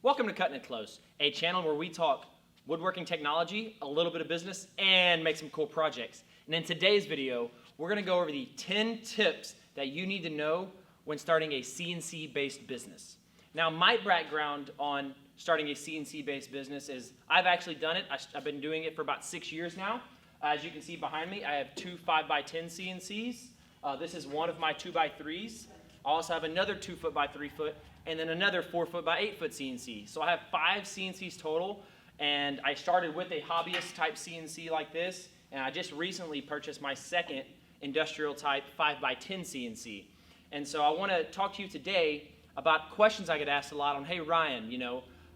Welcome to Cutting It Close, a channel where we talk woodworking technology, a little bit of business, and make some cool projects. And in today's video, we're going to go over the 10 tips that you need to know when starting a CNC-based business. Now, my background on starting a CNC-based business is I've actually done it. I've been doing it for about 6 years now. As you can see behind me, I have two 5x10 CNCs. This is one of my 2x3s. I also have another 2 foot by 3 foot, and then another 4 foot by 8 foot CNC. So I have 5 CNCs total, and I started with a hobbyist type CNC like this, and I just recently purchased my second industrial type 5x10 CNC. And so I want to talk to you today about questions I get asked a lot on, hey Ryan,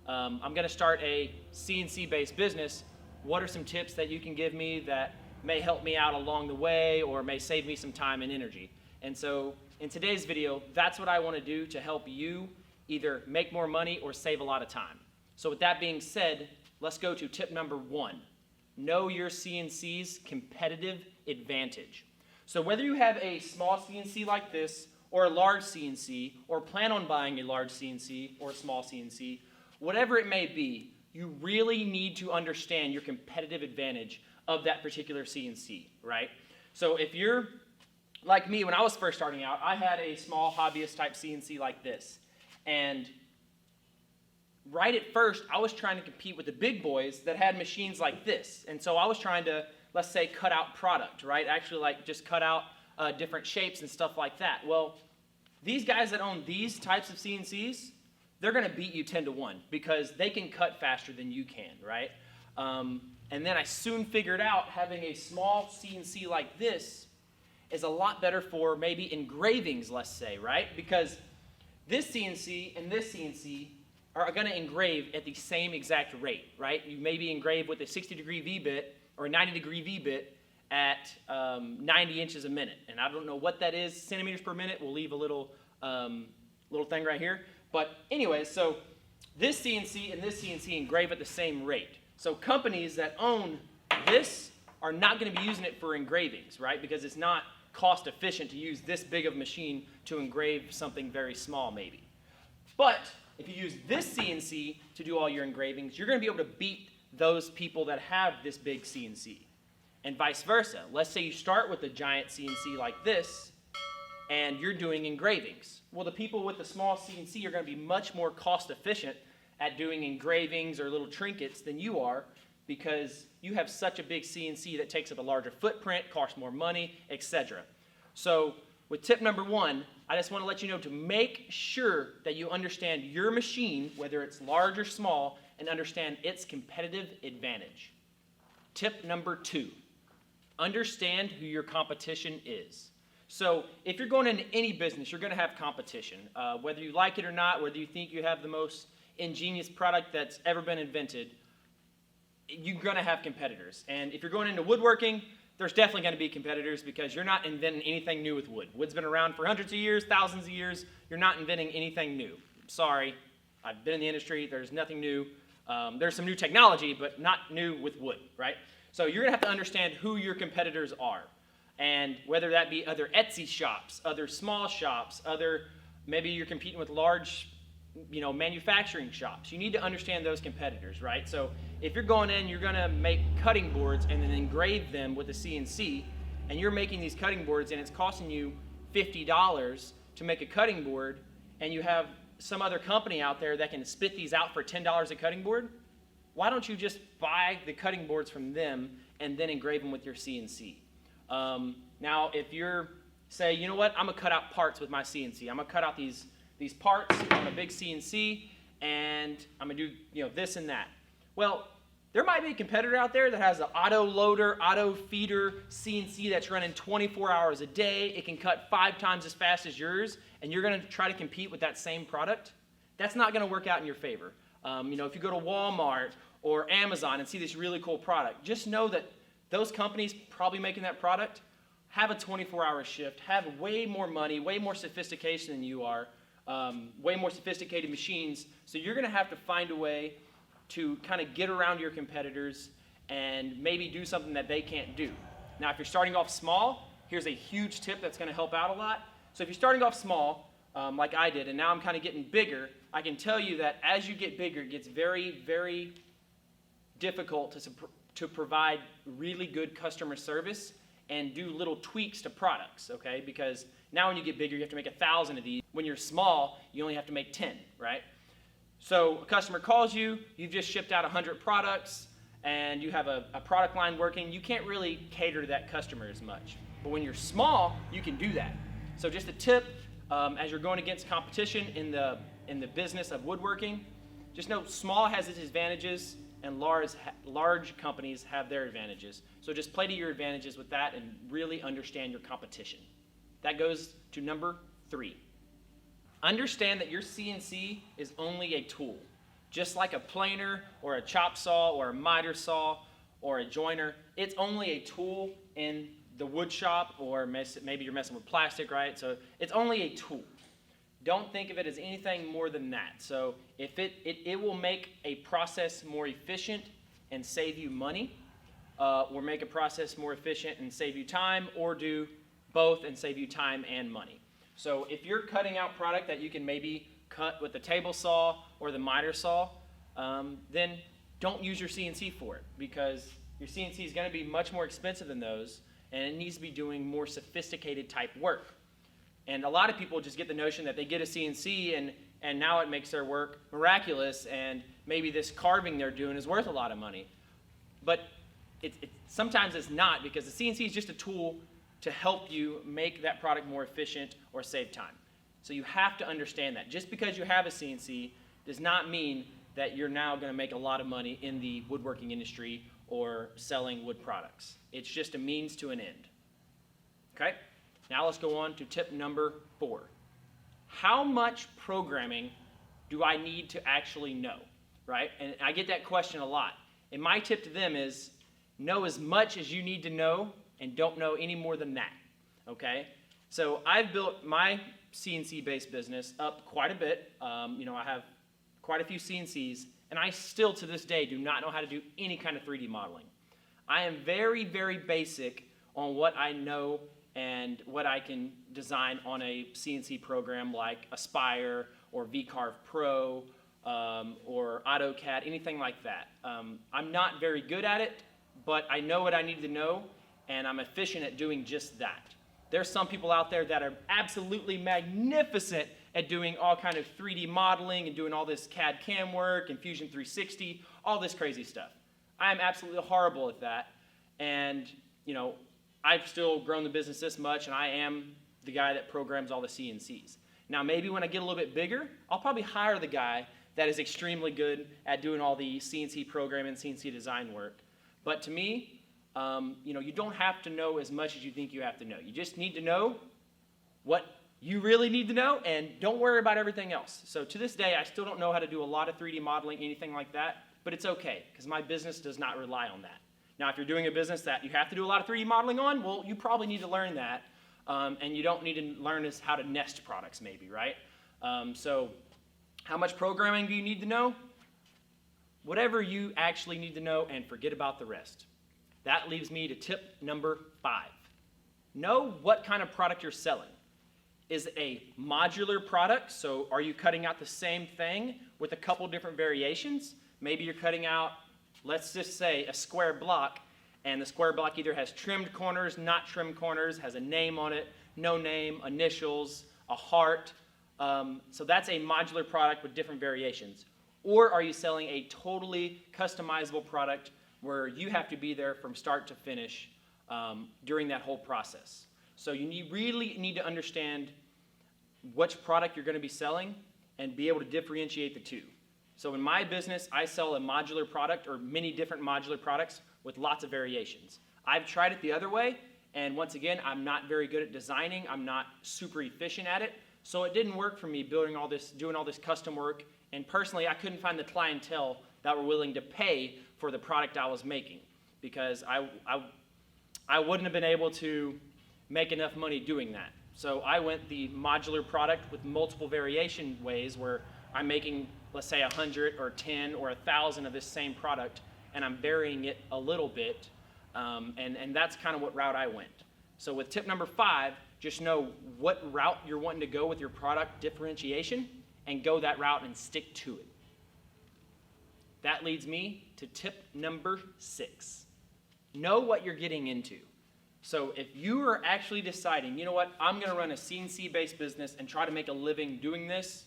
I'm going to start a CNC based business. What are some tips that you can give me that may help me out along the way or may save me some time and energy? And so in today's video, that's what I want to do to help you either make more money or save a lot of time. So with that being said, let's go to tip number 1. Know your CNC's competitive advantage. So whether you have a small CNC like this or a large CNC or plan on buying a large CNC or a small CNC, whatever it may be, you really need to understand your competitive advantage of that particular CNC, right? So if you're like me, when I was first starting out, I had a small hobbyist type CNC like this. And right at first, I was trying to compete with the big boys that had machines like this. And so I was trying to, let's say, cut out product, right? Actually, like just cut out different shapes and stuff like that. Well, these guys that own these types of CNCs, they're going to beat you 10 to 1 because they can cut faster than you can, right? And then I soon figured out having a small CNC like this is a lot better for maybe engravings, let's say, right? Because this CNC and this CNC are going to engrave at the same exact rate, right? You maybe engrave with a 60-degree V-bit or a 90-degree V-bit at 90 inches a minute. And I don't know what that is, centimeters per minute. We'll leave a little thing right here. But anyways, so this CNC and this CNC engrave at the same rate. So companies that own this are not going to be using it for engravings, right? Because it's not cost efficient to use this big of a machine to engrave something very small maybe. But if you use this CNC to do all your engravings, you're going to be able to beat those people that have this big CNC. And vice versa. Let's say you start with a giant CNC like this and you're doing engravings. Well, the people with the small CNC are going to be much more cost efficient at doing engravings or little trinkets than you are, because you have such a big CNC that takes up a larger footprint, costs more money, etc. So with tip number 1, I just want to let you know to make sure that you understand your machine, whether it's large or small, and understand its competitive advantage. Tip number 2, understand who your competition is. So if you're going into any business, you're going to have competition. Whether you like it or not, whether you think you have the most ingenious product that's ever been invented, you're going to have competitors. And if you're going into woodworking, there's definitely going to be competitors because you're not inventing anything new with wood. Wood's been around for hundreds of years, thousands of years. You're not inventing anything new. Sorry, I've been in the industry. There's nothing new. There's some new technology, but not new with wood, right? So you're going to have to understand who your competitors are. And whether that be other Etsy shops, other small shops, maybe you're competing with large manufacturing shops. You need to understand those competitors, right? So if you're going in, you're going to make cutting boards and then engrave them with a CNC, and you're making these cutting boards and it's costing you $50 to make a cutting board, and you have some other company out there that can spit these out for $10 a cutting board, why don't you just buy the cutting boards from them and then engrave them with your CNC? Now, if you're, say, you know what, I'm going to cut out parts with my CNC. I'm going to cut out these parts on a big CNC, and I'm going to do this and that. Well, there might be a competitor out there that has an auto loader, auto feeder CNC that's running 24 hours a day. It can cut 5 times as fast as yours, and you're going to try to compete with that same product. That's not going to work out in your favor. If you go to Walmart or Amazon and see this really cool product, just know that those companies probably making that product have a 24-hour shift, have way more money, way more sophistication than you are, way more sophisticated machines. So you're going to have to find a way to kind of get around your competitors and maybe do something that they can't do. Now, if you're starting off small, here's a huge tip that's going to help out a lot. So if you're starting off small, like I did, and now I'm kind of getting bigger, I can tell you that as you get bigger, it gets very, very difficult to provide really good customer service and do little tweaks to products, okay? Because now when you get bigger, you have to make 1,000 of these. When you're small, you only have to make 10, right? So a customer calls you, you've just shipped out 100 products, and you have a product line working. You can't really cater to that customer as much. But when you're small, you can do that. So just a tip, as you're going against competition in the business of woodworking, just know small has its advantages and large companies have their advantages. So just play to your advantages with that and really understand your competition. That goes to number 3. Understand that your CNC is only a tool. Just like a planer or a chop saw or a miter saw or a joiner, it's only a tool in the wood shop, or maybe you're messing with plastic, right? So it's only a tool. Don't think of it as anything more than that. So if it will make a process more efficient and save you money, or make a process more efficient and save you time, or do both and save you time and money. So if you're cutting out product that you can maybe cut with the table saw or the miter saw, then don't use your CNC for it, because your CNC is going to be much more expensive than those, and it needs to be doing more sophisticated type work. And a lot of people just get the notion that they get a CNC and now it makes their work miraculous, and maybe this carving they're doing is worth a lot of money. But sometimes it's not, because the CNC is just a tool to help you make that product more efficient or save time. So you have to understand that. Just because you have a CNC does not mean that you're now going to make a lot of money in the woodworking industry or selling wood products. It's just a means to an end. Okay? Now let's go on to tip number 4. How much programming do I need to actually know, right? And I get that question a lot. And my tip to them is know as much as you need to know and don't know any more than that, okay? So I've built my CNC-based business up quite a bit. I have quite a few CNCs, and I still to this day do not know how to do any kind of 3D modeling. I am very, very basic on what I know and what I can design on a CNC program like Aspire or VCarve Pro or AutoCAD, anything like that. I'm not very good at it, but I know what I need to know, and I'm efficient at doing just that. There's some people out there that are absolutely magnificent at doing all kind of 3D modeling and doing all this CAD CAM work and Fusion 360, all this crazy stuff. I am absolutely horrible at that, and I've still grown the business this much, and I am the guy that programs all the CNCs. Now, maybe when I get a little bit bigger, I'll probably hire the guy that is extremely good at doing all the CNC programming and CNC design work. But to me, you don't have to know as much as you think you have to know. You just need to know what you really need to know, and don't worry about everything else. So to this day, I still don't know how to do a lot of 3D modeling, anything like that, but it's okay, because my business does not rely on that. Now, if you're doing a business that you have to do a lot of 3D modeling on, well, you probably need to learn that, and you don't need to learn how to nest products maybe, right? So how much programming do you need to know? Whatever you actually need to know, and forget about the rest. That leaves me to tip number 5. Know what kind of product you're selling. Is it a modular product? So are you cutting out the same thing with a couple different variations? Maybe you're cutting out, let's just say, a square block, and the square block either has trimmed corners, not trimmed corners, has a name on it, no name, initials, a heart. So that's a modular product with different variations. Or are you selling a totally customizable product where you have to be there from start to finish during that whole process? So you really need to understand which product you're going to be selling and be able to differentiate the two. So in my business, I sell a modular product or many different modular products with lots of variations. I've tried it the other way, and once again, I'm not very good at designing. I'm not super efficient at it, so it didn't work for me doing all this custom work, and personally, I couldn't find the clientele that were willing to pay for the product I was making, because I wouldn't have been able to make enough money doing that. So I went the modular product with multiple variation ways where I'm making, let's say, 100 or 10 or 1,000 of this same product, and I'm varying it a little bit, and that's kind of what route I went. So with tip number 5, just know what route you're wanting to go with your product differentiation and go that route and stick to it. That leads me to tip number 6. Know what you're getting into. So if you are actually deciding, you know what, I'm going to run a CNC-based business and try to make a living doing this,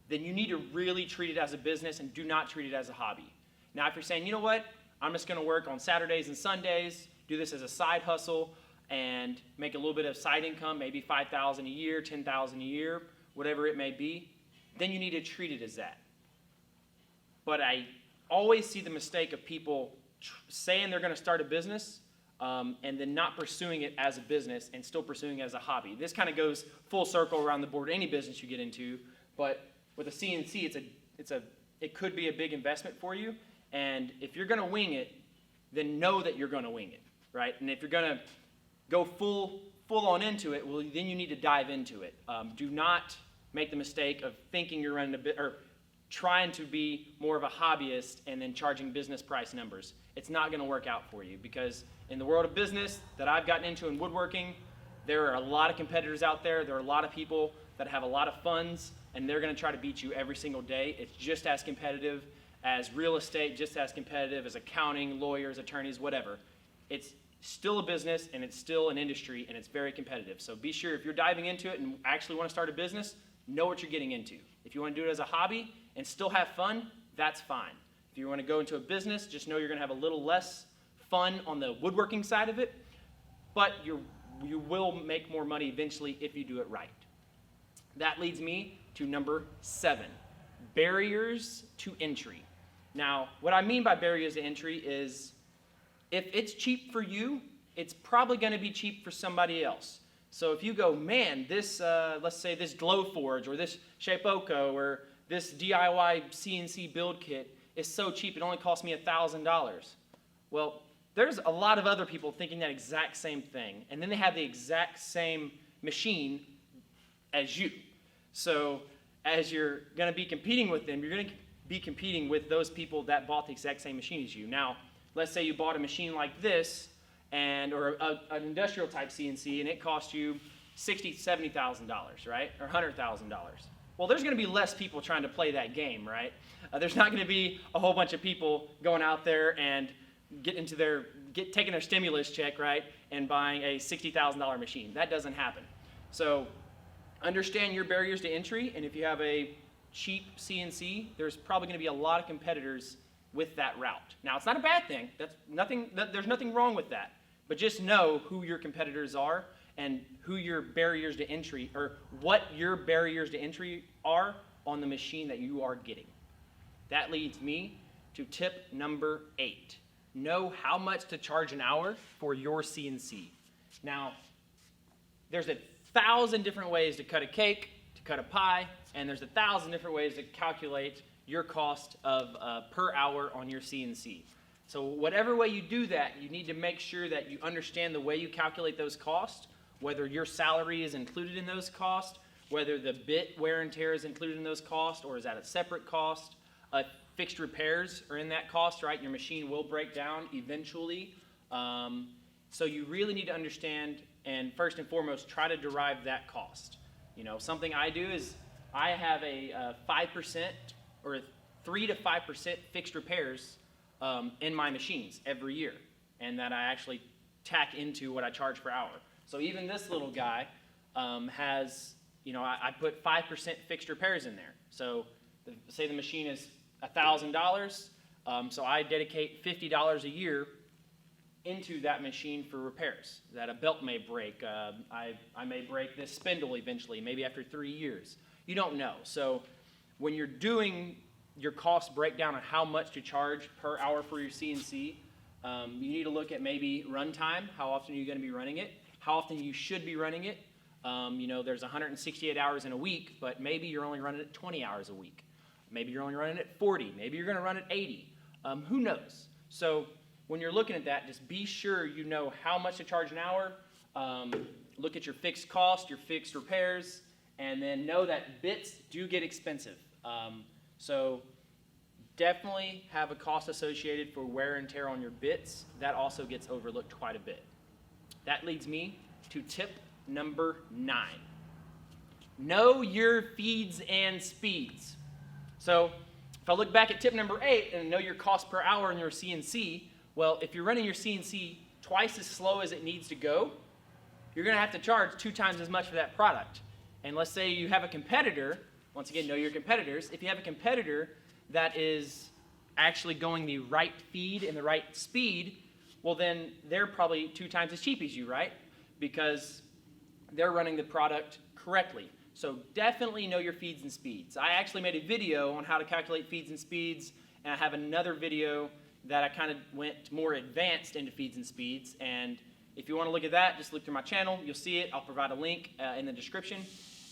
then you need to really treat it as a business and do not treat it as a hobby. Now, if you're saying, you know what, I'm just going to work on Saturdays and Sundays, do this as a side hustle, and make a little bit of side income, maybe $5,000 a year, $10,000 a year, whatever it may be, then you need to treat it as that. But I always see the mistake of people saying they're going to start a business and then not pursuing it as a business and still pursuing it as a hobby. This kind of goes full circle around the board, any business you get into, but with a CNC, it could be a big investment for you, and if you're going to wing it, then know that you're going to wing it, right? And if you're going to go full on into it, well, then you need to dive into it. Do not make the mistake of thinking you're running or trying to be more of a hobbyist and then charging business price numbers. It's not going to work out for you, because in the world of business that I've gotten into in woodworking, there are a lot of competitors out there. There are a lot of people that have a lot of funds, and they're going to try to beat you every single day. It's just as competitive as real estate, just as competitive as accounting, lawyers, attorneys, whatever. It's still a business, and it's still an industry, and it's very competitive. So be sure, if you're diving into it and actually want to start a business, know what you're getting into. If you want to do it as a hobby and still have fun, that's fine. If you want to go into a business, just know you're going to have a little less fun on the woodworking side of it, but you will make more money eventually if you do it right. That leads me to number 7, barriers to entry. Now, what I mean by barriers to entry is if it's cheap for you, it's probably going to be cheap for somebody else. So if you go, man, this, let's say this Glowforge or this Shapeoko or this DIY CNC build kit is so cheap, it only cost me $1,000. Well, there's a lot of other people thinking that exact same thing, and then they have the exact same machine as you. So as you're going to be competing with them, you're going to be competing with those people that bought the exact same machine as you. Now, let's say you bought a machine like this, or an industrial type CNC, and it cost you $60,000, $70,000, right? Or $100,000. Well, there's going to be less people trying to play that game, right? There's not going to be a whole bunch of people going out there and taking their stimulus check, right, and buying a $60,000 machine. That doesn't happen. So understand your barriers to entry, and if you have a cheap CNC, there's probably going to be a lot of competitors with that route. Now, it's not a bad thing. There's nothing wrong with that. But just know who your competitors are and who your barriers to entry, or what your barriers to entry are on the machine that you are getting. That leads me to tip number 8. Know how much to charge an hour for your CNC. Now, there's 1,000 different ways to cut a cake, to cut a pie, and there's 1,000 different ways to calculate your cost of per hour on your CNC. So whatever way you do that, you need to make sure that you understand the way you calculate those costs, whether your salary is included in those costs, whether the bit wear and tear is included in those costs, or is that a separate cost. Fixed repairs are in that cost, right? Your machine will break down eventually. So you really need to understand, and first and foremost, try to derive that cost. You know, something I do is I have a 5% or 3 to 5% fixed repairs in my machines every year, and that I actually tack into what I charge per hour. So even this little guy has, you know, I put 5% fixed repairs in there. So say the machine is $1,000, so I dedicate $50 a year into that machine for repairs. That a belt may break, I may break this spindle eventually, maybe after 3 years. You don't know. So when you're doing your cost breakdown on how much to charge per hour for your CNC, you need to look at maybe runtime. How often are you going to be running it? How often you should be running it? You know, there's 168 hours in a week, but maybe you're only running it 20 hours a week. Maybe you're only running it 40. Maybe you're going to run it 80. Who knows? So when you're looking at that, just be sure you know how much to charge an hour. Look at your fixed cost, your fixed repairs, and then know that bits do get expensive. So definitely have a cost associated for wear and tear on your bits. That also gets overlooked quite a bit. That leads me to tip number 9. Know your feeds and speeds. So if I look back at tip number 8 and know your cost per hour in your CNC, well, if you're running your CNC twice as slow as it needs to go, you're going to have to charge 2 times as much for that product. And let's say you have a competitor, once again, know your competitors. If you have a competitor that is actually going the right feed and the right speed, well then they're probably 2 times as cheap as you, right? Because they're running the product correctly. So definitely know your feeds and speeds. I actually made a video on how to calculate feeds and speeds, and I have another video that I kind of went more advanced into feeds and speeds. And if you want to look at that, just look through my channel. You'll see it. I'll provide a link in the description.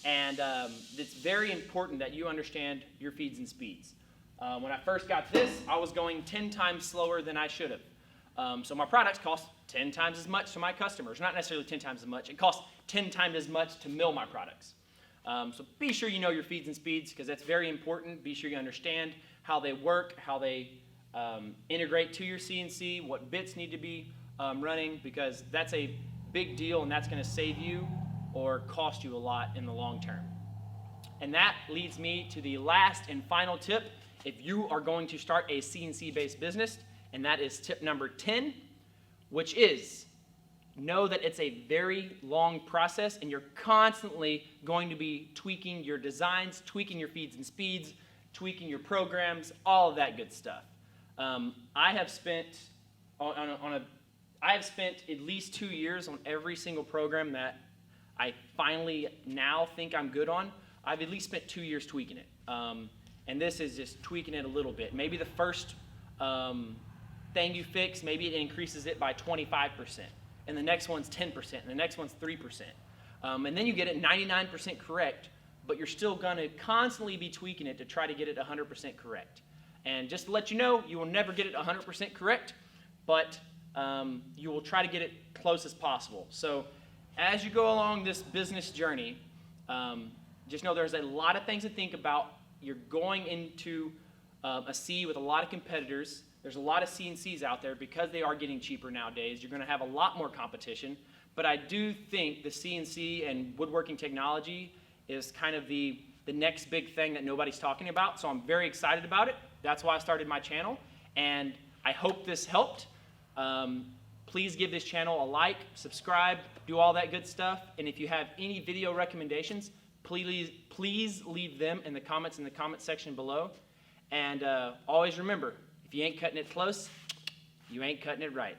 And it's very important that you understand your feeds and speeds. When I first got this, I was going 10 times slower than I should have. So my products cost 10 times as much to my customers. Not necessarily 10 times as much. It costs 10 times as much to mill my products. So be sure you know your feeds and speeds, because that's very important. Be sure you understand how they work, how they integrate to your CNC, what bits need to be running, because that's a big deal and that's going to save you or cost you a lot in the long term. And that leads me to the last and final tip if you are going to start a CNC-based business, and that is tip number 10, which is know that it's a very long process and you're constantly going to be tweaking your designs, tweaking your feeds and speeds, tweaking your programs, all of that good stuff. I have spent at least 2 years on every single program that I finally now think I'm good on. I've at least spent 2 years tweaking it. And this is just tweaking it a little bit. Maybe the first thing you fix, maybe it increases it by 25%. And the next one's 10%, and the next one's 3%. And then you get it 99% correct, but you're still gonna constantly be tweaking it to try to get it 100% correct. And just to let you know, you will never get it 100% correct, but you will try to get it close as possible. So as you go along this business journey, just know there's a lot of things to think about. You're going into a sea with a lot of competitors. There's a lot of CNCs out there because they are getting cheaper nowadays. You're going to have a lot more competition. But I do think the CNC and woodworking technology is kind of the next big thing that nobody's talking about. So I'm very excited about it. That's why I started my channel. And I hope this helped. Please give this channel a like, subscribe, do all that good stuff. And if you have any video recommendations, please leave them in the comment section below. And always remember, if you ain't cutting it close, you ain't cutting it right.